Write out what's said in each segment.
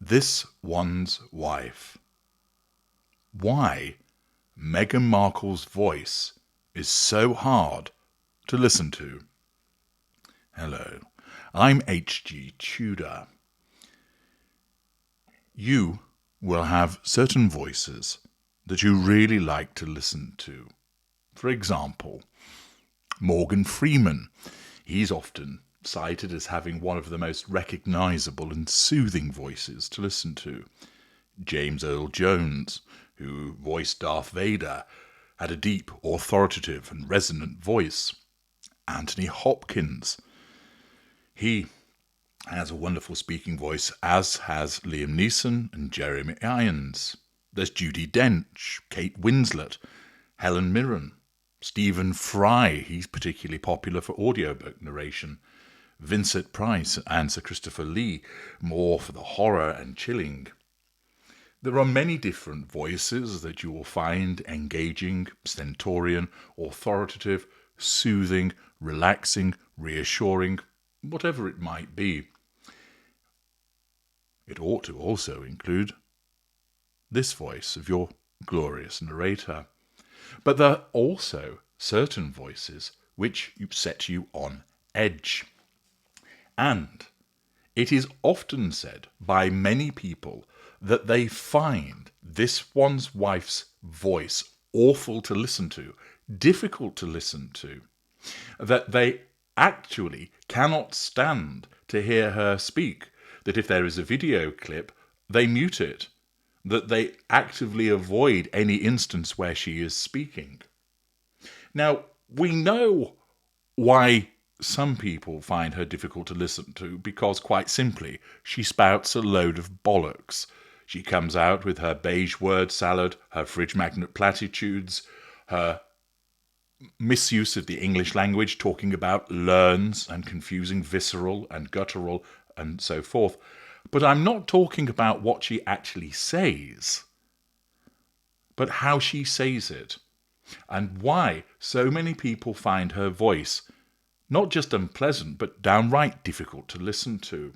This One's Wife. Why Meghan Markle's voice is so hard to listen to. Hello, I'm H.G. Tudor. You will have certain voices that you really like to listen to. For example, Morgan Freeman. He's often cited as having one of the most recognisable and soothing voices to listen to. James Earl Jones, who voiced Darth Vader, had a deep, authoritative and resonant voice. Anthony Hopkins. He has a wonderful speaking voice, as has Liam Neeson and Jeremy Irons. There's Judi Dench, Kate Winslet, Helen Mirren, Stephen Fry. He's particularly popular for audiobook narration. Vincent Price and Sir Christopher Lee, more for the horror and chilling. There are many different voices that you will find engaging, stentorian, authoritative, soothing, relaxing, reassuring, whatever it might be. It ought to also include this voice of your glorious narrator. But there are also certain voices which set you on edge. And it is often said by many people that they find this one's wife's voice awful to listen to, difficult to listen to, that they actually cannot stand to hear her speak, that if there is a video clip, they mute it, that they actively avoid any instance where she is speaking. Now, we know why some people find her difficult to listen to, because quite simply, she spouts a load of bollocks. She comes out with her beige word salad, her fridge magnet platitudes, her misuse of the English language, talking about learns and confusing visceral and guttural and so forth. But I'm not talking about what she actually says, but how she says it, and why so many people find her voice not just unpleasant, but downright difficult to listen to.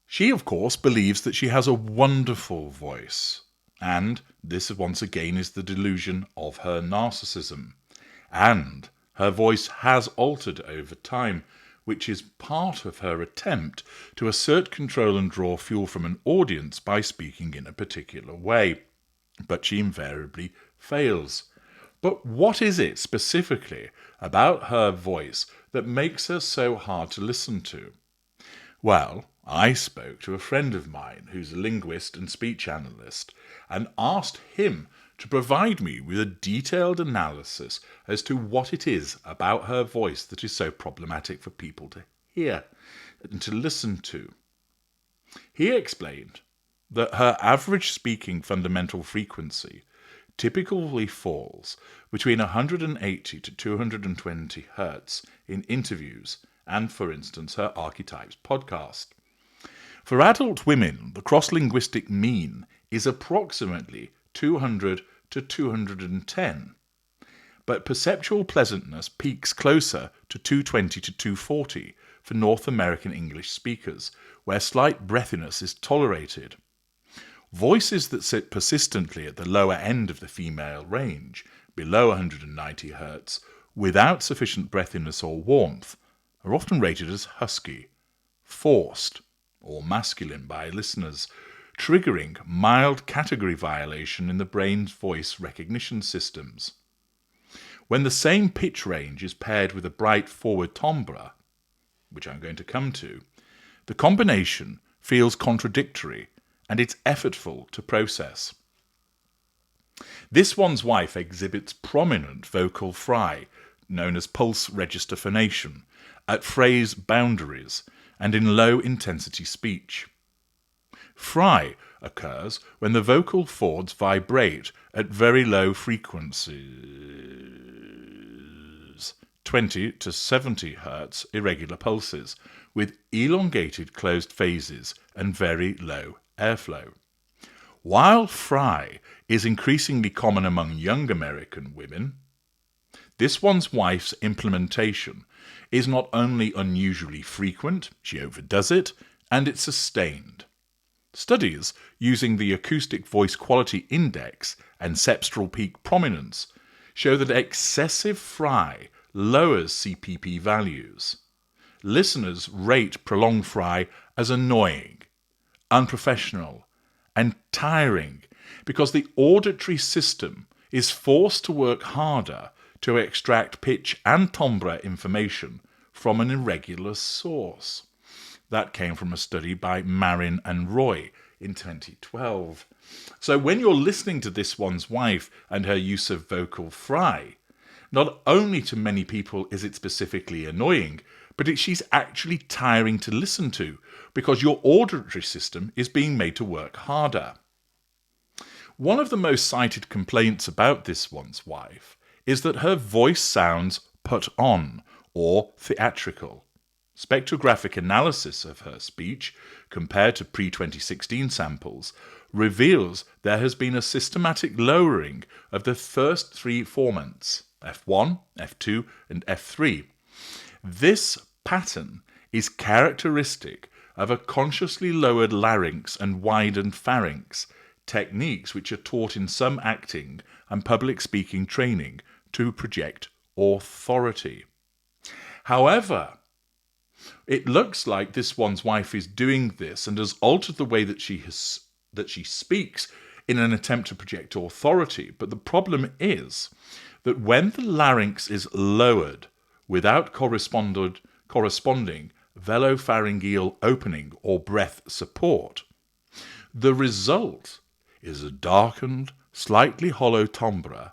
She, of course, believes that she has a wonderful voice, and this once again is the delusion of her narcissism. And her voice has altered over time, which is part of her attempt to assert control and draw fuel from an audience by speaking in a particular way. But she invariably fails. But what is it specifically about her voice that makes her so hard to listen to? Well, I spoke to a friend of mine who's a linguist and speech analyst and asked him to provide me with a detailed analysis as to what it is about her voice that is so problematic for people to hear and to listen to. He explained that her average speaking fundamental frequency typically falls between 180 to 220 hertz in interviews and, for instance, her Archetypes podcast. For adult women, the cross-linguistic mean is approximately 200 to 210, but perceptual pleasantness peaks closer to 220 to 240 for North American English speakers, where slight breathiness is tolerated. Voices that sit persistently at the lower end of the female range, below 190 Hz, without sufficient breathiness or warmth, are often rated as husky, forced, or masculine by listeners, triggering mild category violation in the brain's voice recognition systems. When the same pitch range is paired with a bright forward timbre, which I'm going to come to, the combination feels contradictory and it's effortful to process. This one's wife exhibits prominent vocal fry, known as pulse register phonation, at phrase boundaries and in low-intensity speech. Fry occurs when the vocal cords vibrate at very low frequencies, 20 to 70 Hz irregular pulses, with elongated closed phases and very low airflow. While fry is increasingly common among young American women, this one's wife's implementation is not only unusually frequent, she overdoes it, and it's sustained. Studies using the Acoustic Voice Quality Index and sepstral peak prominence show that excessive fry lowers CPP values. Listeners rate prolonged fry as annoying, unprofessional, and tiring because the auditory system is forced to work harder to extract pitch and timbre information from an irregular source. That came from a study by Marin and Roy in 2012. So when you're listening to This One's Wife and her use of vocal fry, not only to many people is it specifically annoying, but she's actually tiring to listen to because your auditory system is being made to work harder. One of the most cited complaints about This One's Wife is that her voice sounds put on or theatrical. Spectrographic analysis of her speech, compared to pre-2016 samples, reveals there has been a systematic lowering of the first three formants, F1, F2, and F3. This pattern is characteristic of a consciously lowered larynx and widened pharynx, techniques which are taught in some acting and public speaking training to project authority. However, it looks like This One's Wife is doing this and has altered the way that she speaks in an attempt to project authority. But the problem is that when the larynx is lowered without corresponding velopharyngeal opening or breath support, the result is a darkened, slightly hollow timbre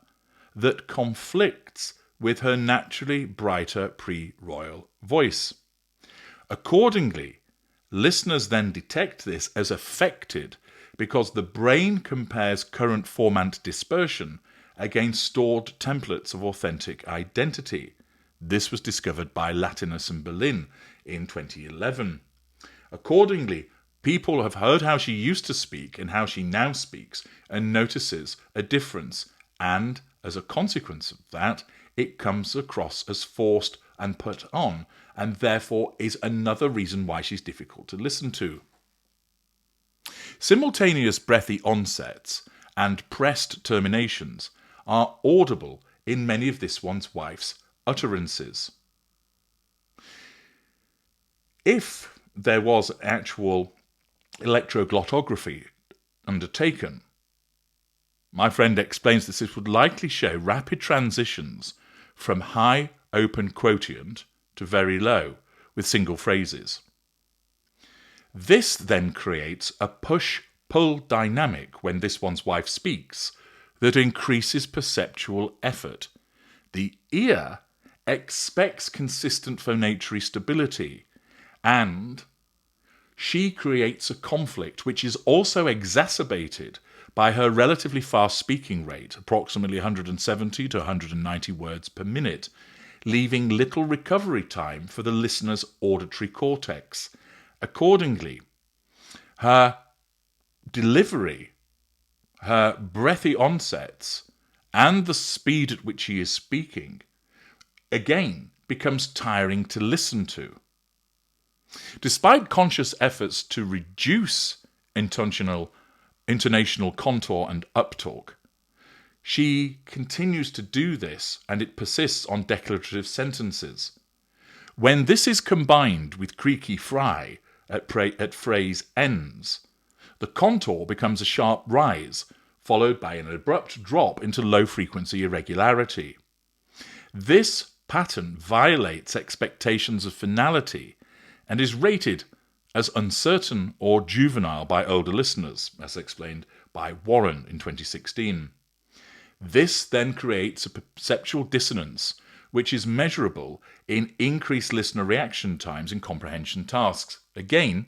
that conflicts with her naturally brighter pre-royal voice. Accordingly, listeners then detect this as affected because the brain compares current formant dispersion against stored templates of authentic identity. This was discovered by Latinus and Berlin in 2011. Accordingly, people have heard how she used to speak and how she now speaks and notices a difference, and as a consequence of that, it comes across as forced and put on, and therefore is another reason why she's difficult to listen to. Simultaneous breathy onsets and pressed terminations are audible in many of This One's Wife's utterances. If there was actual electroglottography undertaken, my friend explains this would likely show rapid transitions from high open quotient to very low with single phrases. This then creates a push-pull dynamic when This One's Wife speaks that increases perceptual effort. The ear expects consistent phonatory stability, and she creates a conflict which is also exacerbated by her relatively fast speaking rate, approximately 170 to 190 words per minute, leaving little recovery time for the listener's auditory cortex. Accordingly, her delivery, her breathy onsets, and the speed at which she is speaking, again, becomes tiring to listen to. Despite conscious efforts to reduce intonational contour and uptalk, she continues to do this, and it persists on declarative sentences. When this is combined with creaky fry at phrase ends, the contour becomes a sharp rise, followed by an abrupt drop into low-frequency irregularity. This pattern violates expectations of finality and is rated as uncertain or juvenile by older listeners, as explained by Warren in 2016. This then creates a perceptual dissonance, which is measurable in increased listener reaction times in comprehension tasks. Again,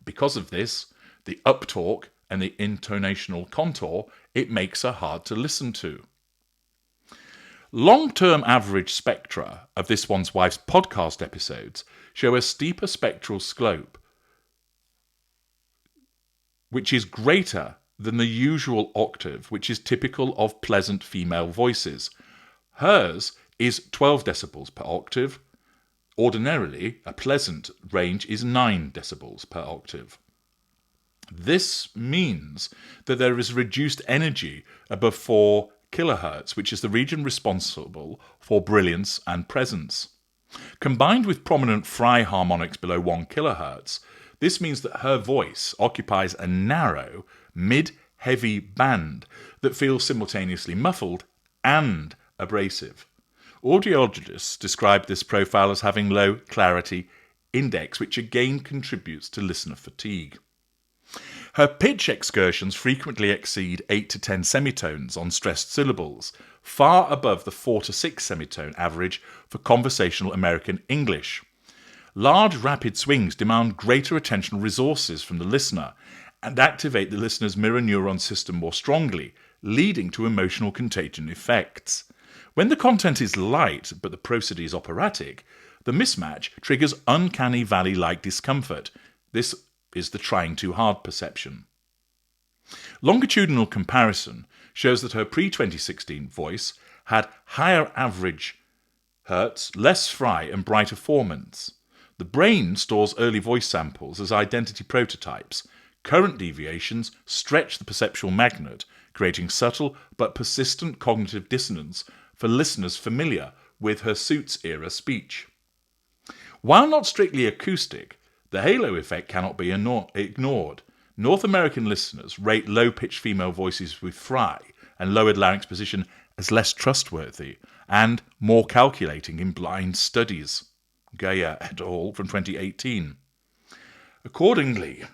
because of this, the uptalk and the intonational contour, it makes her hard to listen to. Long-term average spectra of This One's Wife's podcast episodes show a steeper spectral slope, which is greater than the usual octave, which is typical of pleasant female voices. Hers is 12 decibels per octave, Ordinarily, a pleasant range is 9 decibels per octave. This means that there is reduced energy above 4 kilohertz, which is the region responsible for brilliance and presence. Combined with prominent Fry harmonics below 1 kilohertz, this means that her voice occupies a narrow, mid-heavy band that feels simultaneously muffled and abrasive. Audiologists describe this profile as having low clarity index, which again contributes to listener fatigue. Her pitch excursions frequently exceed 8 to 10 semitones on stressed syllables, far above the 4 to 6 semitone average for conversational American English. Large rapid swings demand greater attentional resources from the listener and activate the listener's mirror neuron system more strongly, leading to emotional contagion effects. When the content is light but the prosody is operatic, the mismatch triggers uncanny valley-like discomfort. This is the trying too hard perception. Longitudinal comparison shows that her pre-2016 voice had higher average hertz, less fry and brighter formants. The brain stores early voice samples as identity prototypes. Current deviations stretch the perceptual magnet, creating subtle but persistent cognitive dissonance for listeners familiar with her Suits-era speech. While not strictly acoustic, the halo effect cannot be ignored. North American listeners rate low-pitched female voices with fry and lowered larynx position as less trustworthy and more calculating in blind studies. Gaia et al. From 2018. Accordingly,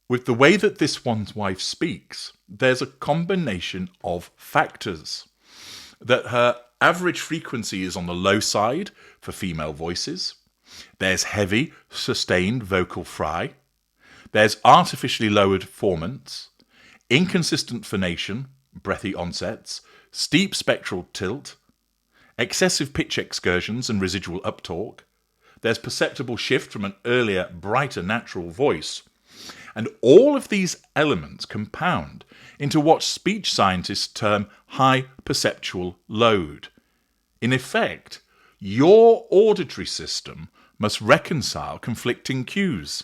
with the way that this one's wife speaks, there's a combination of factors. That her average frequency is on the low side for female voices. There's heavy, sustained vocal fry. There's artificially lowered formants, inconsistent phonation, breathy onsets, steep spectral tilt, excessive pitch excursions and residual uptalk. There's perceptible shift from an earlier, brighter natural voice. And all of these elements compound into what speech scientists term high perceptual load. In effect, your auditory system must reconcile conflicting cues.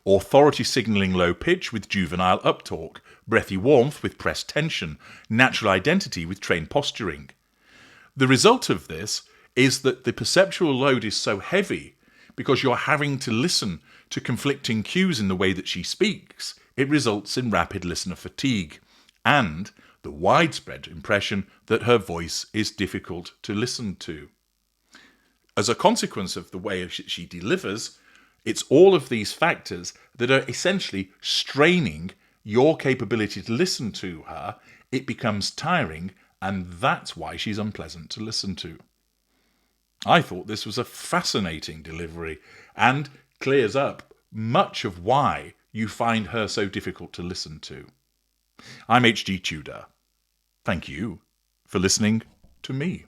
Authority signalling low pitch with juvenile uptalk, breathy warmth with pressed tension, natural identity with trained posturing. The result of this is that the perceptual load is so heavy because you're having to listen to conflicting cues in the way that she speaks. It results in rapid listener fatigue and the widespread impression that her voice is difficult to listen to. As a consequence of the way she delivers, it's all of these factors that are essentially straining your capability to listen to her. It becomes tiring, and that's why she's unpleasant to listen to. I thought this was a fascinating delivery and clears up much of why you find her so difficult to listen to. I'm H.G. Tudor. Thank you for listening to me.